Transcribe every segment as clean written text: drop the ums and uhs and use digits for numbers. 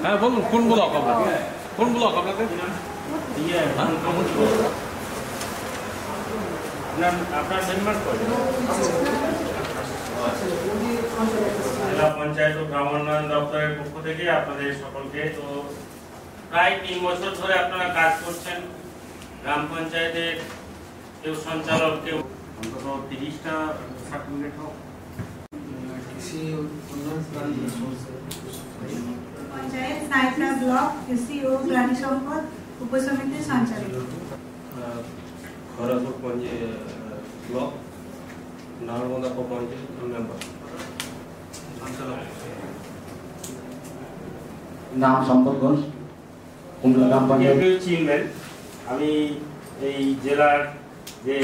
হ্যাঁ বলুন, কোন ব্লক আপনাদের? কোন ব্লক আপনাদের? আপনার মেম্বার জেলা পঞ্চায়েত ও গ্রাম উন্নয়ন দপ্তরের পক্ষ থেকে আপনাদের সকলকে, তো প্রায় 3 বছর ধরে আপনারা কাজ করছেন। গ্রাম পঞ্চায়েতের কেউ সঞ্চালক, কেউ অন্তত 30টা সার্টিফিকেট হোক। কৃষি উন্নয়ন পঞ্চায়েত সাইটরা ব্লক কৃষি ও প্রাণী সম্পদ উপসমিতির সঞ্চালক, খড়গপুর ব্লক নারমদা পঞ্চায়েত মেম্বার। নাম সম্পদ ঘোষ, কুমড়া গ্রাম পঞ্চায়েত চেয়ারম্যান। আমি এই জেলার যে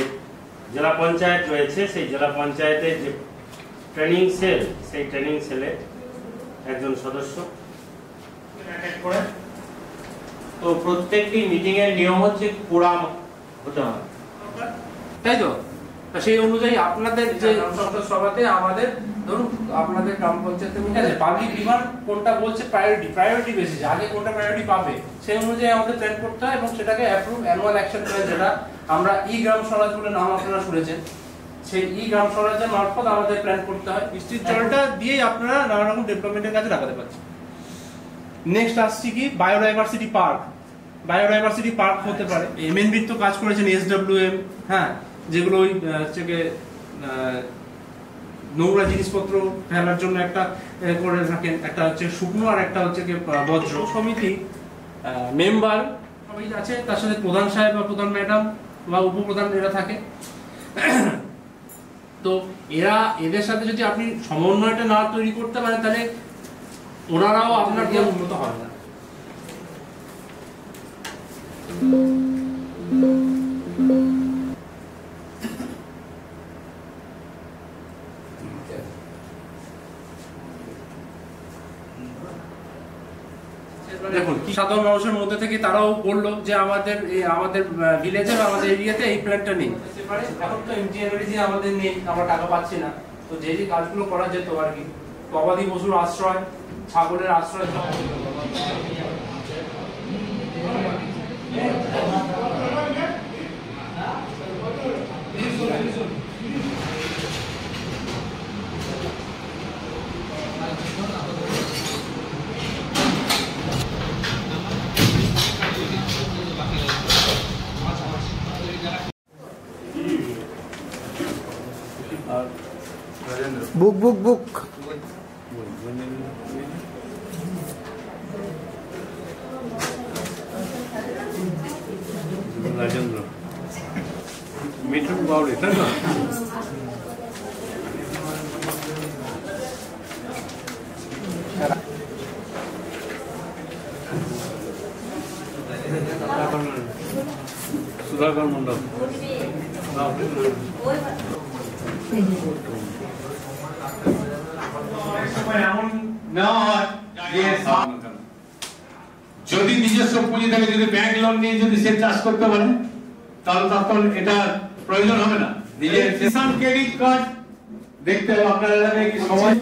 জেলা পঞ্চায়েত রয়েছে, সেই জেলা পঞ্চায়েতের যে ট্রেনিং সেল, সেই ট্রেনিং সেলে একজন সদস্য। তো প্রত্যেকটি মিটিং এর নিয়ম হচ্ছে কোরাম হতে হয়, তাই তো? সেই অনুযায়ী আপনাদের যে সংসদ সভাতে আমাদের ধরুন আপনাদের গ্রাম পঞ্চায়েতে পাবলিক ডিমান্ড কোনটা বলছে প্রায়োরিটি বেসিস, আগে কোনটা প্রায়োরিটি পাবে সেই অনুযায়ী আমাদের প্ল্যান করতে হয় এবং সেটাকে অ্যাপ্রুভ অ্যানুয়াল অ্যাকশন প্ল্যান, যেটা আমরা ই গ্রাম স্বরাজ বলে নাম আপনারা শুনেছেন, সেই ই গ্রাম স্বরাজের মারফত আমাদের প্ল্যান করতে হয়। বৃষ্টির জলটা দিয়েই আপনারা নানা রকম ডেভেলপমেন্টের কাজে লাগাতে পারছেন। নেক্সট আসছে কি বায়োডাইভার্সিটি পার্ক। বায়োডাইভার্সিটি পার্ক হতে পারে, এমএনবি তো কাজ করেছেন, এসডব্লিউএম, হ্যাঁ, যেগুলো ওই হচ্ছে নোংরা জিনিসপত্র ফেলার জন্য একটা করে থাকেন, একটা হচ্ছে শুকনো আর একটা হচ্ছে বজ্র। সমিতি মেম্বার সবাই আছে, তার সাথে প্রধান সাহেব বা প্রধান ম্যাডাম বা উপপ্রধান এরা থাকে। তো এদের সাথে যদি আপনি সমন্বয়টা না তৈরি করতে পারেন তাহলে ওনারাও আপনার দিয়ে উন্নত হবে না। দেখুন সাধারণ মানুষের মধ্যে থেকে তারাও বললো যে আমাদের ভিলেজে বা আমাদের এরিয়াতে এই প্ল্যানটা নেই। এখন তো এমজিএনআরই যে আমাদের নেই, আমরা টাকা পাচ্ছি না, তো যে কাজগুলো করা যেত আর কি, গবাদি পশুর আশ্রয়, ছাগলের আশ্রয়, বুক বুক বুক রাজেন্দ্র মিঠুন বাউরি, তাই না? সুধাকর মন্ডল, এমন নেওয়া হয় যে যদি নিজস্ব পুঁজি থাকে, যদি ব্যাংক লোন নিয়ে যদি সে চাষ করতে পারে তাহলে তখন এটা প্রয়োজন হবে না। নিজের কিষাণ ক্রেডিট কার্ড দেখতে হবে আপনার এলাকায় কি সময়